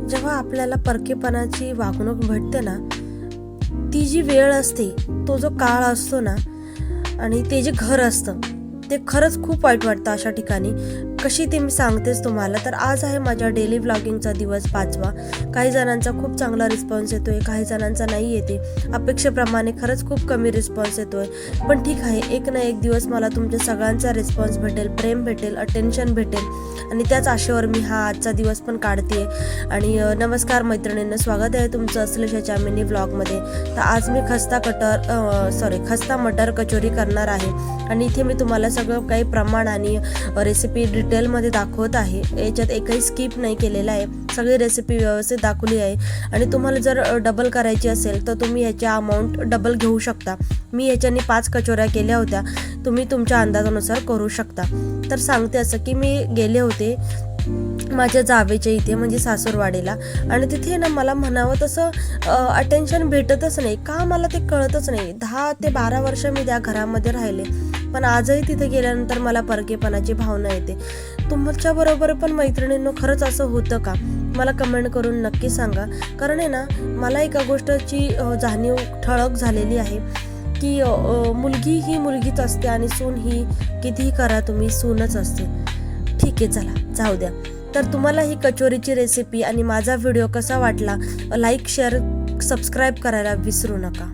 जेव्हा आपल्याला परकेपणाची वागणूक भेटते ना, ती जी वेळ असते, तो जो काळ असतो ना आणि ते जे घर असतं, ते खरंच खूप वाईट वाटतं अशा ठिकाणी. कशी ते मी सांगतेच तुम्हाला. तर आज आहे माझ्या डेली व्लॉगिंगचा दिवस 5वा. काही जणांचा खूप चांगला रिस्पॉन्स येतोय, काही जणांचा नाही येते. अपेक्षेप्रमाणे खरंच खूप कमी रिस्पॉन्स येतोय. पण ठीक आहे, एक ना एक दिवस मला तुमच्या सगळ्यांचा रिस्पॉन्स भेटेल, प्रेम भेटेल, अटेन्शन भेटेल आणि त्याच आशेवर मी हा आजचा दिवस पण काढते. आणि नमस्कार मैत्रिणींनो, स्वागत आहे तुमचं असलेशाच्या मिनी व्लॉगमध्ये. तर आज मी खस्ता मटर कचोरी करणार आहे आणि इथे मी तुम्हाला सगळं काही प्रमाण आणि रेसिपी डिटेलमध्ये दाखवत आहे. याच्यात एकही स्किप नाही केलेला आहे, सगळी रेसिपी व्यवस्थित दाखवली आहे. आणि तुम्हाला जर डबल करायची असेल तर तुम्ही ह्याच्या अमाऊंट डबल घेऊ शकता. मी ह्याच्यानी 5 कचोऱ्या केल्या होत्या, तुम्ही तुमच्या अंदाजानुसार करू शकता. तर सांगते असं की मी गेले होते माझ्या जावेच्या इथे, म्हणजे सासूरवाडीला, आणि तिथे ना मला म्हणावं तसं अटेन्शन भेटतच नाही का, मला ते कळतच नाही. 10 ते 12 वर्ष मी त्या घरामध्ये राहिले, पण आजही तिथे गेल्यानंतर मला परकेपणाची भावना येते. तुमच्याबरोबर पण मैत्रिणींनो खरंच असं होतं का? मला कमेंट करून नक्की सांगा. कारण आहे ना, मला एका गोष्टीची जाणीव ठळक झालेली आहे की मुलगी ही मुलगीच असते आणि सून ही कितीही करा तुम्ही, सूनच असते. ठीक आहे, चला जाऊ द्या. तर तुम्हाला ही कचोरीची रेसिपी आणि माझा व्हिडिओ कसा वाटला, लाईक, शेअर, सबस्क्राईब करायला विसरू नका.